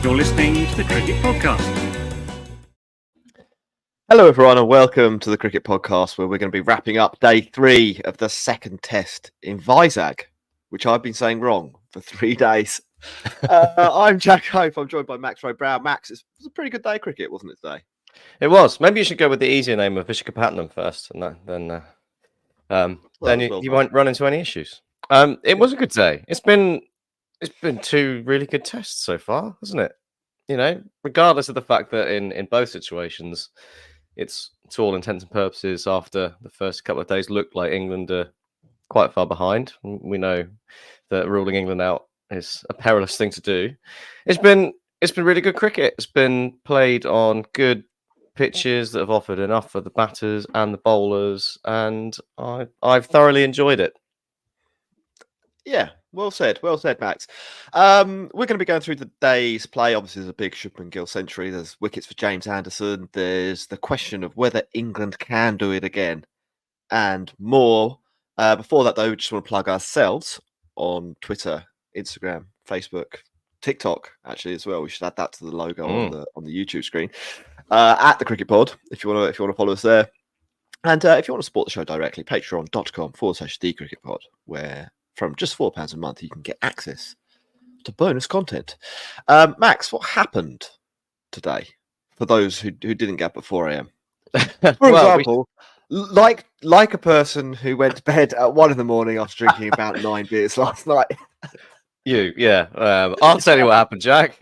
You're listening to the Cricket Podcast. Hello, everyone, and welcome to the Cricket Podcast, where we're going to be wrapping up day 3 of the second test in Vizag, which I've been saying wrong for 3 days. I'm Jack Hope. I'm joined by Max Rowe-Brown. Max, it was a pretty good day of cricket, wasn't it, today? It was. Maybe you should go with the easier name of Vishakhapatnam first, and then you won't run into any issues. It was a good day. It's been 2 really good tests so far, hasn't it? You know, regardless of the fact that in both situations, it's to all intents and purposes after the first couple of days looked like England are quite far behind. We know that ruling England out is a perilous thing to do. It's been really good cricket. It's been played on good pitches that have offered enough for the batters and the bowlers, and I've thoroughly enjoyed it. Yeah, well said, Max. We're going to be going through the day's play. Obviously, there's a big Shubman Gill century. There's wickets for James Anderson. There's the question of whether England can do it again, and more. Before that, though, we just want to plug ourselves on Twitter, Instagram, Facebook, TikTok, actually, as well. We should add that to the logo on the YouTube screen. At the Cricket Pod, if you want to follow us there. And if you want to support the show directly, patreon.com/thecricketpod, where from just £4 a month, you can get access to bonus content. Max, what happened today for those who didn't get up at 4 a.m.? For example, like a person who went to bed at 1 in the morning after drinking about 9 beers last night. I'll tell you what happened, Jack.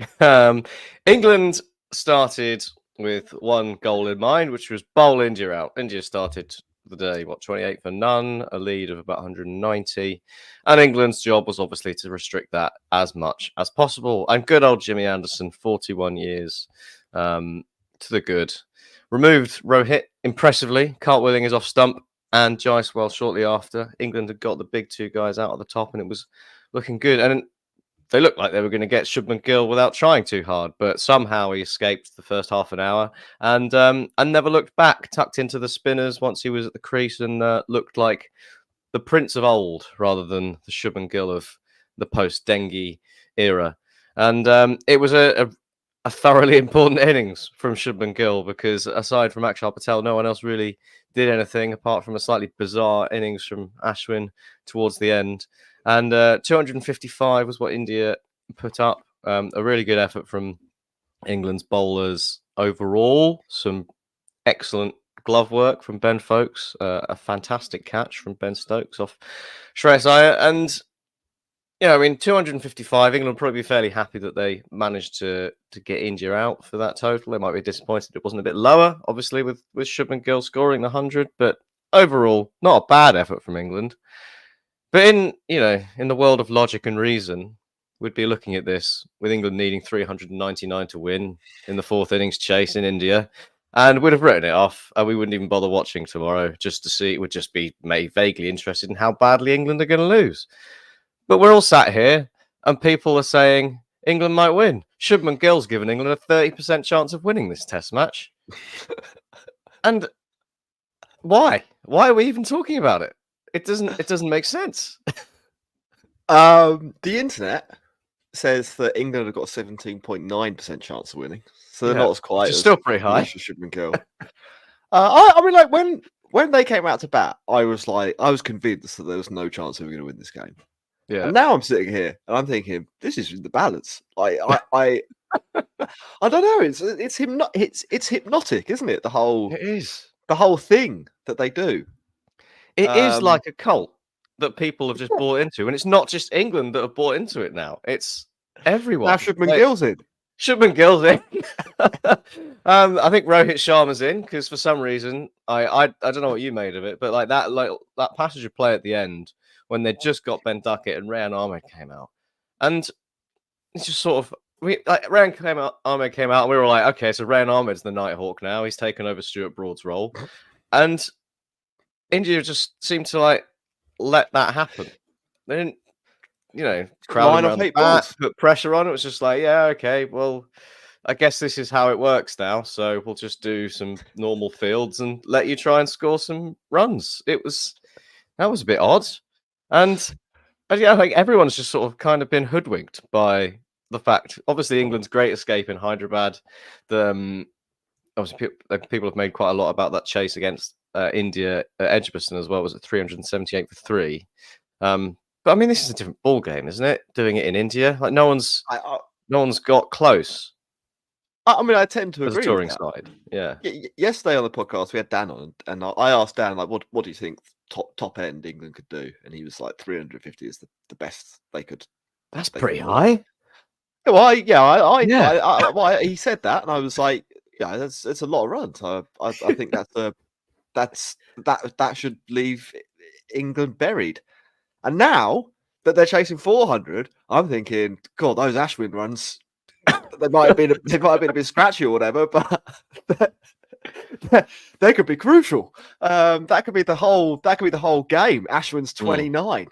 England started with 1 goal in mind, which was bowl India out. India started the day, 28 for none, a lead of about 190. And England's job was obviously to restrict that as much as possible. And good old Jimmy Anderson, 41 years to the good. Removed Rohit impressively, cartwheeling his off stump, and Jaiswal shortly after. England had got the big 2 guys out at the top, and it was looking good. And they looked like they were going to get Shubman Gill without trying too hard, but somehow he escaped the first half an hour and never looked back, tucked into the spinners once he was at the crease, and looked like the prince of old rather than the Shubman Gill of the post-Dengue era. And it was a thoroughly important innings from Shubman Gill, because aside from Akshar Patel, no one else really did anything apart from a slightly bizarre innings from Ashwin towards the end. And 255 was what India put up. A really good effort from England's bowlers overall. Some excellent glove work from Ben Foakes. A fantastic catch from Ben Stokes off Shreyas Iyer. And, 255, England will probably be fairly happy that they managed to get India out for that total. They might be disappointed it wasn't a bit lower, obviously, with Shubman Gill scoring the 100. But overall, not a bad effort from England. But in the world of logic and reason, we'd be looking at this with England needing 399 to win in the 4th innings chase in India, and we'd have written it off, and we wouldn't even bother watching tomorrow just to see. It would just be vaguely interested in how badly England are going to lose. But we're all sat here, and people are saying England might win. Shubman Gill's given England a 30% chance of winning this Test match. And why? Why are we even talking about it? It doesn't make sense. The internet says that England have got a 17.9% chance of winning, so they're not as quite. It's still pretty high. Shubman Gill. I mean, like when they came out to bat, I was convinced that there was no chance they were going to win this game. Yeah. And now I'm sitting here and I'm thinking this is in the balance. I don't know. It's hypnotic, isn't it? It is the whole thing that they do. It is like a cult that people have just bought into. And it's not just England that have bought into it now. It's everyone. Now Shubman Gill's in. Shubman Gill's in. I think Rohit Sharma's in, because for some reason, I don't know what you made of it, but that passage of play at the end when they just got Ben Duckett and Rayan Ahmed came out. And it's just sort of... Rayan Ahmed came out and we were like, okay, so Rayan Ahmed's the Nighthawk now. He's taken over Stuart Broad's role. And India just seemed to let that happen. They didn't, crowd around the bat, put pressure on. It was just like, yeah, okay, well, I guess this is how it works now. So we'll just do some normal fields and let you try and score some runs. That was a bit odd. And yeah, everyone's just sort of kind of been hoodwinked by the fact, obviously, England's great escape in Hyderabad. Obviously, people have made quite a lot about that chase against India at Edgbaston as well. Was it 378 for 3? But I mean, this is a different ball game, isn't it? Doing it in India, like no one's got close. I mean, I tend to as a agree with touring that. side. Yeah. Yesterday on the podcast, we had Dan on, and I asked Dan, like, what do you think top end England could do? And he was like, 350 is the best they could. That's pretty high. Well, he said that, and I was like, yeah, it's a lot of runs. I think that should leave England buried. And now that they're chasing 400, I'm thinking, God, those Ashwin runs, they might have been a bit scratchy or whatever, but they could be crucial. That could be the whole game. Ashwin's 29.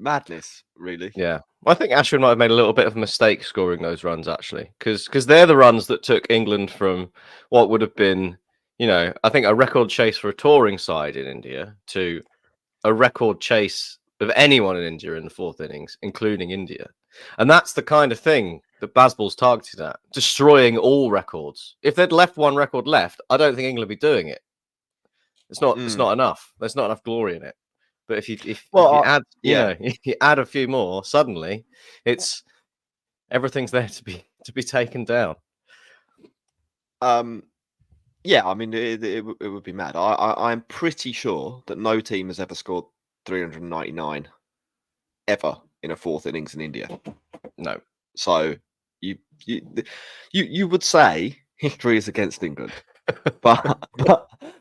Madness, really. Yeah. Well, I think Ashwin might have made a little bit of a mistake scoring those runs, actually, because they're the runs that took England from what would have been, I think a record chase for a touring side in India to a record chase of anyone in India in the fourth innings, including India. And that's the kind of thing that Bazball's targeted at, destroying all records. If they'd left one record left, I don't think England would be doing it. It's not enough. There's not enough glory in it. But if you add, if you add a few more, suddenly everything's there to be taken down. Yeah, I mean, it would be mad. I'm pretty sure that no team has ever scored 399 ever in a fourth innings in India. No. So you would say history is against England, but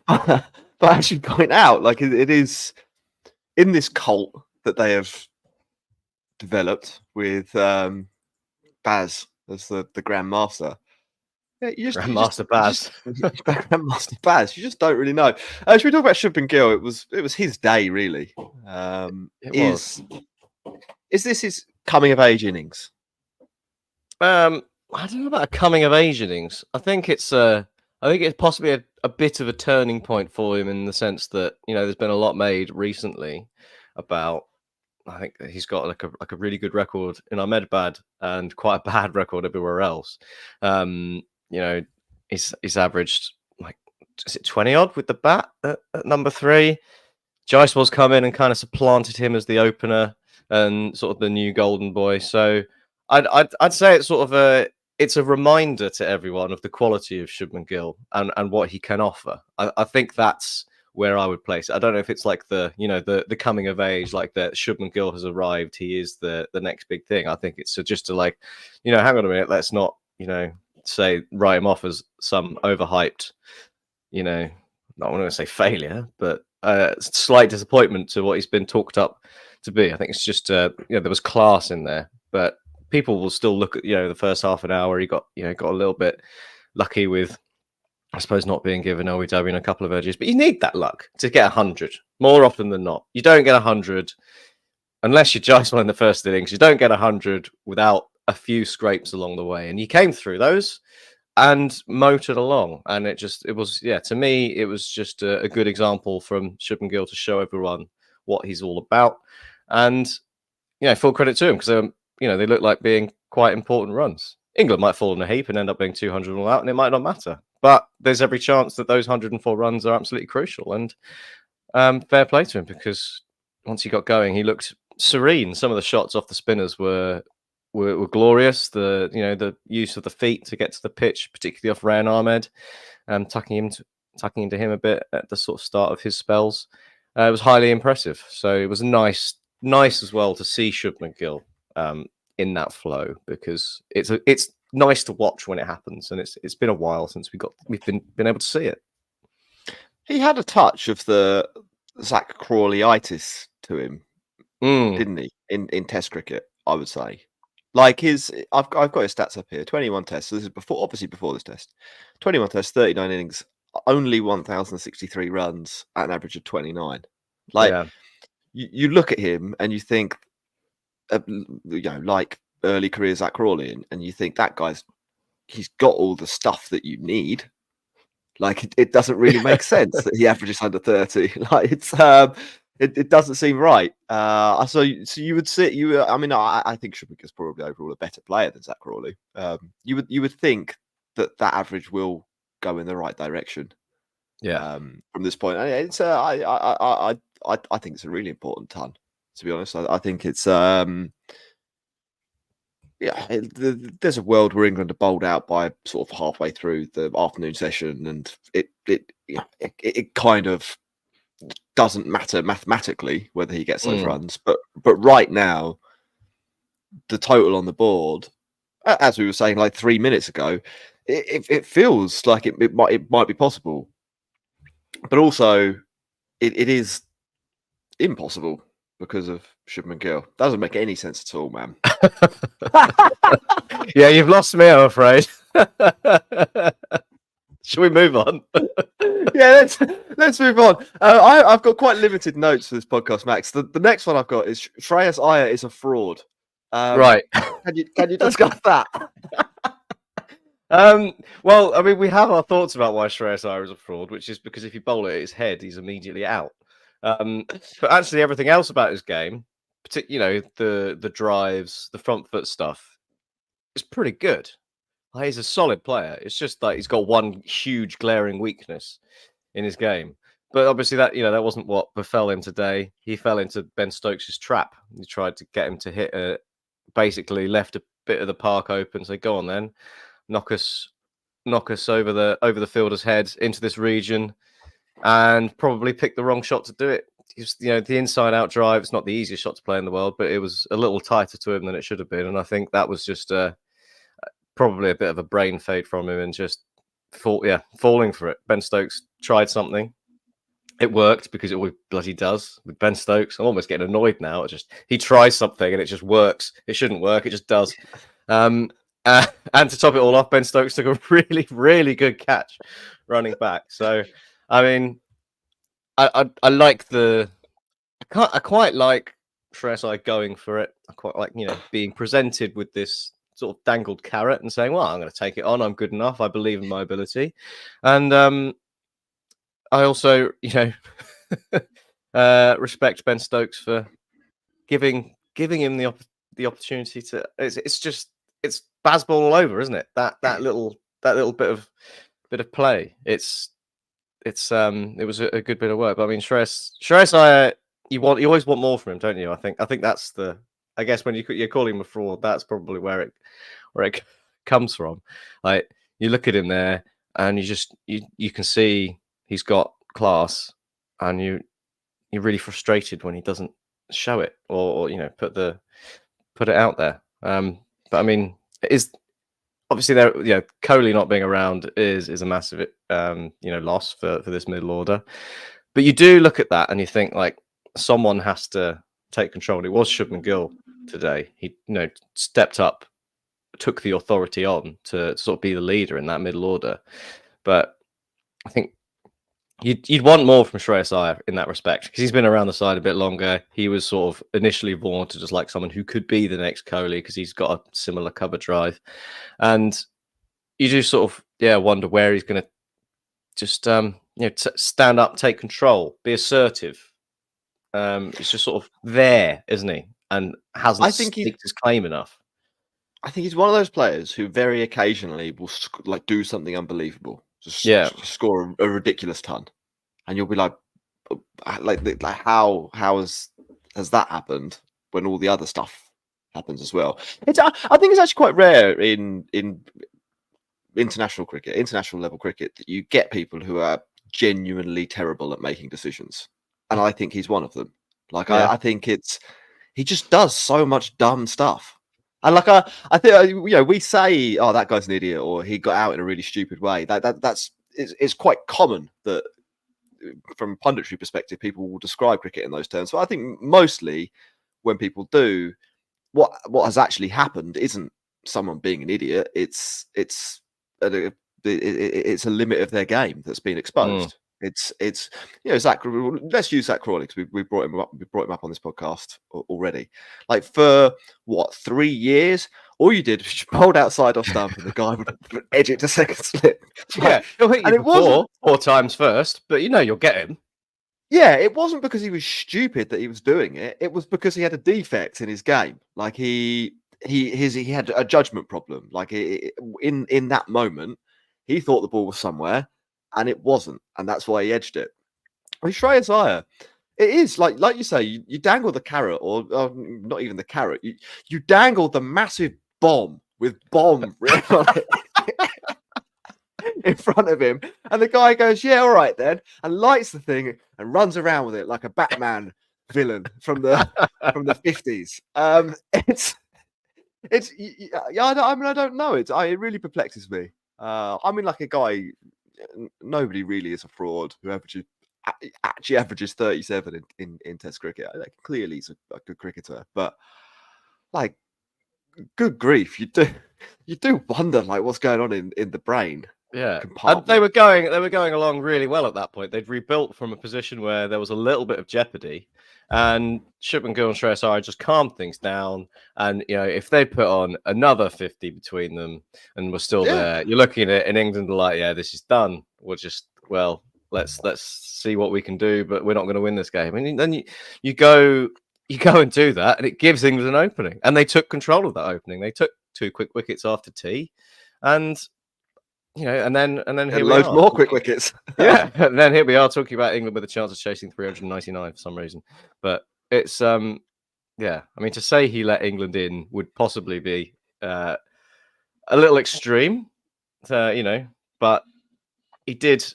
I should point out, like, it is in this cult that they have developed with Baz as the Grandmaster. Yeah, Grandmaster Baz. Grandmaster Baz. You just don't really know. Should we talk about Shubman Gill? It was his day, really. Is this his coming of age innings? I don't know about a coming of age innings. I think it's possibly a bit of a turning point for him in the sense that there's been a lot made recently about. I think he's got like a really good record in Ahmedabad and quite a bad record everywhere else. He's averaged like, is it 20 odd with the bat at number 3? Jaiswal's come in and kind of supplanted him as the opener and sort of the new golden boy. So I'd say it's sort of it's a reminder to everyone of the quality of Shubman Gill and what he can offer. I think that's where I would place it. I don't know if it's like the coming of age, like that Shubman Gill has arrived. He is the next big thing. I think it's just to like, hang on a minute. Let's not, say write him off as some overhyped, not want to say failure, but slight disappointment to what he's been talked up to be. I think it's just there was class in there, but people will still look at the first half an hour. He got a little bit lucky with, I suppose, not being given OEW in a couple of edges, but you need that luck to get 100 more often than not. You don't get 100 unless you're Jaiswal in the first innings. You don't get 100 without a few scrapes along the way, and you came through those and motored along. And to me, it was just a good example from Shubman Gill to show everyone what he's all about. And full credit to him because they look like being quite important runs. England might fall in a heap and end up being 200 all out, and it might not matter. But there's every chance that those 104 runs are absolutely crucial. And fair play to him because once he got going, he looked serene. Some of the shots off the spinners were glorious. The use of the feet to get to the pitch, particularly off Rayan Ahmed, tucking into him a bit at the sort of start of his spells, it was highly impressive. So it was nice as well to see Shubman Gill in that flow because it's nice to watch when it happens, and it's been a while since we've been able to see it. He had a touch of the Zach Crawley-itis to him, didn't he? In Test cricket, I would say. Like I've got his stats up here. 21 tests. So this is before this test. 21 tests, 39 innings, only 1,063 runs at an average of 29. You look at him and you think, like early career Zach Crawley, and you think that he's got all the stuff that you need. Like it doesn't really make sense that he averages under 30. Like It doesn't seem right. So you would sit. I mean, I think Shubman is probably overall a better player than Zach Crawley. You would think that average will go in the right direction. Yeah. From this point, it's I think it's a really important ton. To be honest, I think it's there's a world where England are bowled out by sort of halfway through the afternoon session, and it kind of doesn't matter mathematically whether he gets those runs. But right now, the total on the board, as we were saying like 3 minutes ago, it feels like it might be possible, but also it is impossible because of Shubman Gill. Doesn't make any sense at all, man. Yeah, you've lost me, I'm afraid. Shall we move on? Yeah, let's move on. I've got quite limited notes for this podcast, Max. The next one I've got is Shreyas Iyer is a fraud. Right. Can you discuss that? Well, I mean, we have our thoughts about why Shreyas Iyer is a fraud, which is because if you bowl it at his head, he's immediately out. But actually, everything else about his game, particularly the drives, the front foot stuff, is pretty good. Like, he's a solid player. It's just like he's got one huge glaring weakness in his game. But obviously, that wasn't what befell him today. He fell into Ben Stokes' trap. He tried to get him to hit basically left a bit of the park open. So go on then, knock us over the fielder's head into this region, and probably picked the wrong shot to do it. The inside out drive. It's not the easiest shot to play in the world, but it was a little tighter to him than it should have been. And I think that was just probably a bit of a brain fade from him and just falling for it. Ben Stokes tried something. It worked because it always bloody does with Ben Stokes. I'm almost getting annoyed now. He tries something and it just works. It shouldn't work. It just does. And to top it all off, Ben Stokes took a really, really good catch running back. So, I mean, I like I quite like Shreyas Iyer going for it. I quite like being presented with this sort of dangled carrot and saying, "Well, I'm going to take it on. I'm good enough. I believe in my ability," and I also, respect Ben Stokes for giving him the opportunity to. It's baseball all over, isn't it? That little bit of play. It was a good bit of work. But I mean, Shreyas Iyer, you always want more from him, don't you? I think that's I guess when you're calling him a fraud, that's probably where it comes from. Like, you look at him there, and you can see he's got class, and you're really frustrated when he doesn't show it or put it out there. But I mean, it is obviously there. Kohli not being around is a massive loss for this middle order. But you do look at that and you think, like, someone has to take control. It was Shubman Gill today. He stepped up, took the authority on to sort of be the leader in that middle order. But I think you'd want more from Shreyas Iyer in that respect, because he's been around the side a bit longer. He was sort of initially vaunted as like someone who could be the next Kohli because he's got a similar cover drive, and you do sort of wonder where he's going to just stand up, take control, be assertive. It's just sort of there, isn't he? And hasn't staked his claim enough. I think he's one of those players who very occasionally will do something unbelievable. Just score a ridiculous ton, and you'll be like how has that happened when all the other stuff happens as well? I think it's actually quite rare in international level cricket, that you get people who are genuinely terrible at making decisions, and I think he's one of them. I think he just does so much dumb stuff. And I think we say, "Oh, that guy's an idiot," or "He got out in a really stupid way." It's quite common that, from a punditry perspective, people will describe cricket in those terms. So I think mostly when people do, what has actually happened isn't someone being an idiot. It's a limit of their game that's been exposed. It's Zach. Let's use Zach Crawley, because we brought him up. We brought him up on this podcast already. Like, for 3 years, all you did was bowled outside off stump, and the guy would edge it to second slip. Yeah, he'll hit you four times first, but you'll get him. Yeah, it wasn't because he was stupid that he was doing it. It was because he had a defect in his game. Like he had a judgment problem. Like in that moment, he thought the ball was somewhere, and it wasn't, and that's why he edged it. With Shreyas Iyer, it is like you say, you dangle the carrot, or not even the carrot. You dangle the massive bomb with bomb written on it in front of him, and the guy goes, "Yeah, all right then," and lights the thing and runs around with it like a Batman villain from the 50s. Yeah. I mean, I don't know. It really perplexes me. I mean, like a guy, nobody really is a fraud who actually averages 37 in Test cricket. Like, clearly, he's a good cricketer, but like, good grief, you do wonder like what's going on in the brain. Yeah, and they were going along really well at that point. They'd rebuilt from a position where there was a little bit of jeopardy, and Shubman Gill and Shreyas Iyer just calmed things down. And if they put on another 50 between them and we're still there, you're looking at it in England like, yeah, this is done. Let's see what we can do, but we're not going to win this game. And then you go and do that, and it gives England an opening, and they took control of that opening. They took 2 quick wickets after tea, and and then here we loads are. more quick wickets. Yeah, and then here we are talking about England with a chance of chasing 399 for some reason. But it's I mean, to say he let England in would possibly be a little extreme, but he did.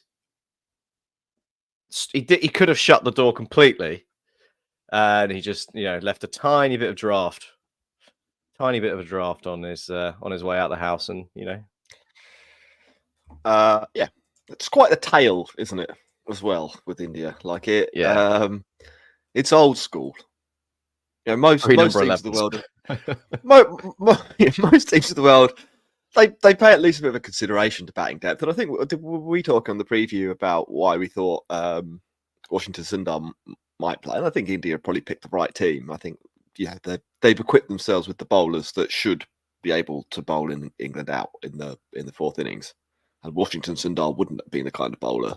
He could have shut the door completely, and he just left a tiny bit of draft on his way out the house, and yeah, it's quite the tale, isn't it? As well with India, like it. Yeah, it's old school. Most teams of the world, most teams of the world, they pay at least a bit of a consideration to batting depth. And I think we talk on the preview about why we thought Washington Sundar might play, and I think India probably picked the right team. I think they've equipped themselves with the bowlers that should be able to bowl in England out in the 4th innings. And Washington Sundar wouldn't have been the kind of bowler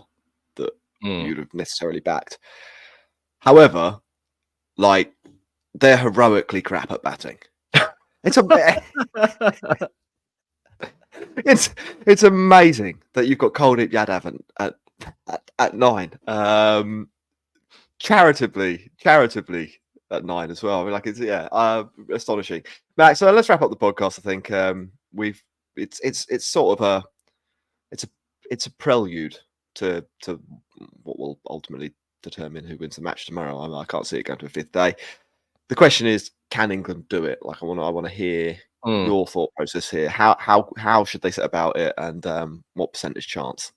that you'd have necessarily backed. However, like, they're heroically crap at batting. It's it's amazing that you've got Kuldeep Yadav at 9. Charitably at 9 as well. I mean, like, it's astonishing. Max, so let's wrap up the podcast. I think it's sort of it's a prelude to what will ultimately determine who wins the match tomorrow. I can't see it going to a 5th day. The question is, can England do it? Like, I want to hear your thought process here. How should they set about it, and what percentage chance?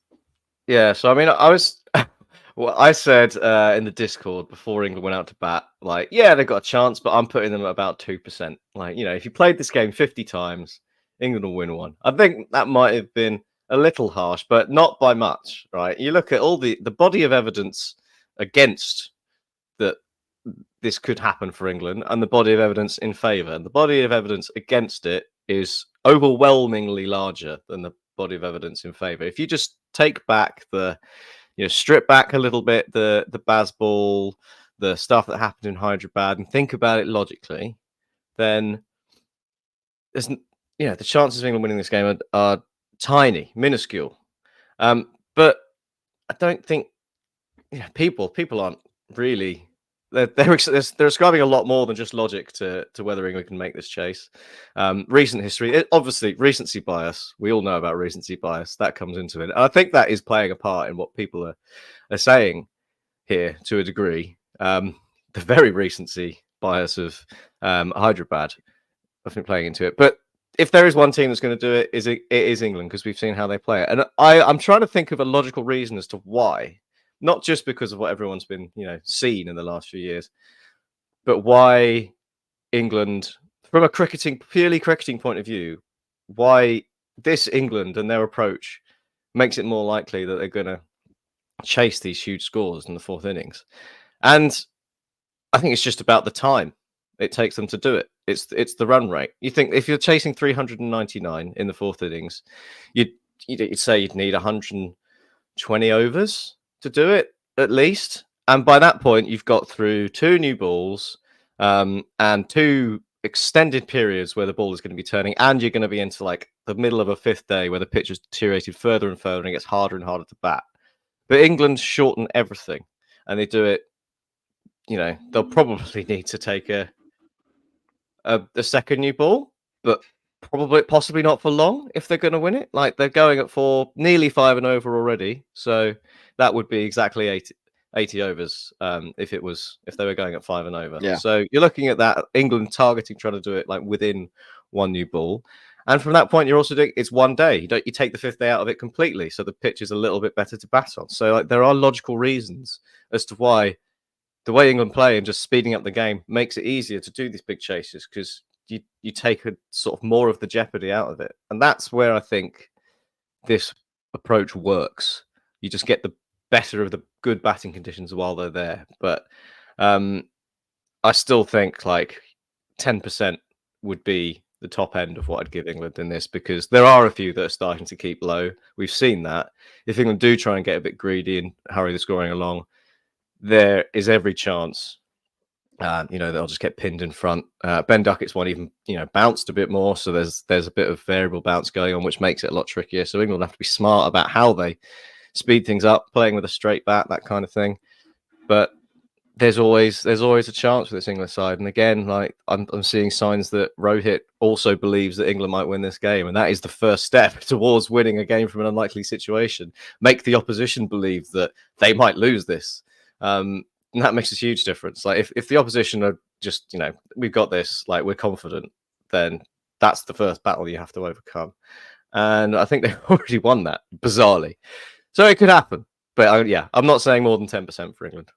Yeah, so I mean, I said in the Discord before England went out to bat, like, yeah, they've got a chance, but I'm putting them at about 2%. Like, if you played this game 50 times, England will win one. I think that might have been a little harsh, but not by much, right? You look at all the body of evidence against that this could happen for England, and the body of evidence in favour. And the body of evidence against it is overwhelmingly larger than the body of evidence in favour. If you just take back strip back a little bit the Bazball, the stuff that happened in Hyderabad, and think about it logically, then there's the chances of England winning this game are tiny, minuscule. But I don't think people aren't really. They're ascribing a lot more than just logic to whether England can make this chase. Recent history, obviously, recency bias. We all know about recency bias. That comes into it. And I think that is playing a part in what people are saying here to a degree. The very recency bias of Hyderabad, I think, playing into it. But if there is one team that's going to do it, it is England, because we've seen how they play it. And I'm trying to think of a logical reason as to why. Not just because of what everyone's been, seen in the last few years, but why England, from a purely cricketing point of view, why this England and their approach makes it more likely that they're going to chase these huge scores in the 4th innings. And I think it's just about the time it takes them to do it. It's the run rate. You think if you're chasing 399 in the 4th innings, you'd say you'd need 120 overs to do it at least, And by that point, you've got through 2 new balls and 2 extended periods where the ball is going to be turning, and you're going to be into like the middle of a 5th day where the pitch has deteriorated further and further and it gets harder and harder to bat. But England shorten everything, and they do it. They'll probably need to take a second new ball, but possibly not for long if they're going to win it. Like, they're going at nearly 5 and over already, so that would be exactly 80 overs if they were going at 5 and over. Yeah. So you're looking at that England targeting trying to do it like within 1 new ball, and from that point you're also doing it's 1 day. You take the 5th day out of it completely, so the pitch is a little bit better to bat on. So like there are logical reasons as to why the way England play and just speeding up the game makes it easier to do these big chases, because you take a sort of more of the jeopardy out of it, and that's where I think this approach works. You just get the better of the good batting conditions while they're there. But I still think like 10% would be the top end of what I'd give England in this, because there are a few that are starting to keep low. We've seen that. If England do try and get a bit greedy and hurry the scoring along, there is every chance they'll just get pinned in front. Ben Duckett's one even bounced a bit more, so there's a bit of variable bounce going on, which makes it a lot trickier. So England have to be smart about how they speed things up, playing with a straight bat, that kind of thing. But there's always a chance with this England side. And again, like I'm seeing signs that Rohit also believes that England might win this game, and that is the first step towards winning a game from an unlikely situation. Make the opposition believe that they might lose this. And that makes a huge difference. Like if the opposition are just, we've got this, like we're confident, then that's the first battle you have to overcome. And I think they've already won that, bizarrely. So it could happen. But I'm not saying more than 10% for England.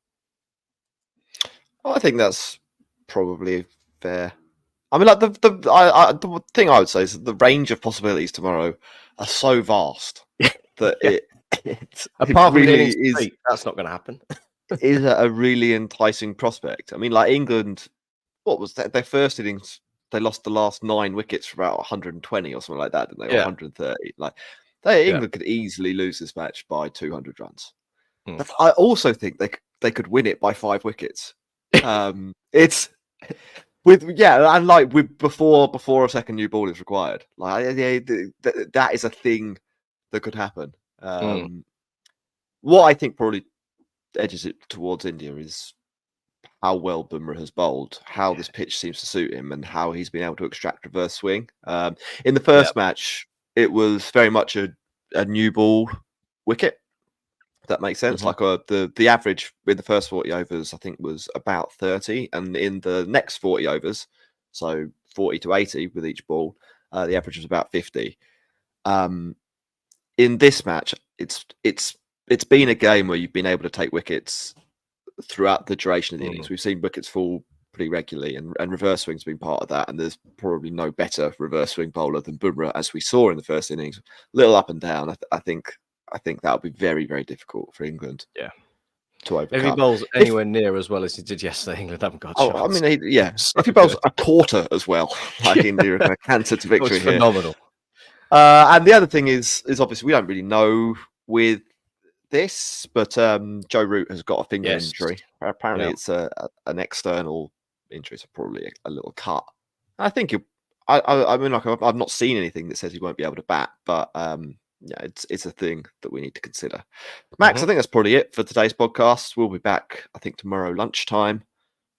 I think that's probably fair. I mean, like the thing I would say is that the range of possibilities tomorrow are so vast that apart from really is. That's not going to happen. Is a really enticing prospect. I mean, like England, what was that? Their first innings, they lost the last 9 wickets for about 120 or something like that, didn't they? Or 130. Like, England could easily lose this match by 200 runs. But I also think they could win it by 5 wickets. It's and like before a second new ball is required. Like, that is a thing that could happen. What I think probably edges it towards India is how well Bumrah has bowled, how this pitch seems to suit him, and how he's been able to extract reverse swing. In the first match, it was very much a new ball wicket. If that makes sense. Like the average in the first 40 overs, I think, was about 30, and in the next 40 overs, so 40 to 80 with each ball, the average was about 50. In this match, it's been a game where you've been able to take wickets throughout the duration of the innings. We've seen wickets fall pretty regularly, and reverse swing's been part of that. And there's probably no better reverse swing bowler than Bumrah, as we saw in the first innings. Little up and down. I think that'll be very, very difficult for England. Yeah, to overcome. If he bowls anywhere near as well as he did yesterday, England haven't got a chance. I mean, if he bowls a quarter as well, like India are cancer to victory here. Phenomenal. And the other thing is obviously we don't really know with this, but Joe Root has got a finger injury. Apparently, it's an external injury, so probably a little cut. I think I mean, like I've not seen anything that says he won't be able to bat, but it's a thing that we need to consider. Max, I think that's probably it for today's podcast. We'll be back, I think, tomorrow lunchtime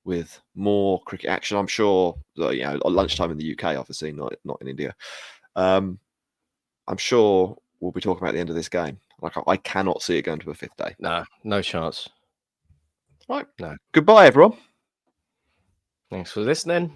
with more cricket action. I'm sure, lunchtime in the UK, obviously, not in India. I'm sure we'll be talking about the end of this game. Like, I cannot see it going to a 5th day. No chance. Right. No. Goodbye, everyone. Thanks for listening.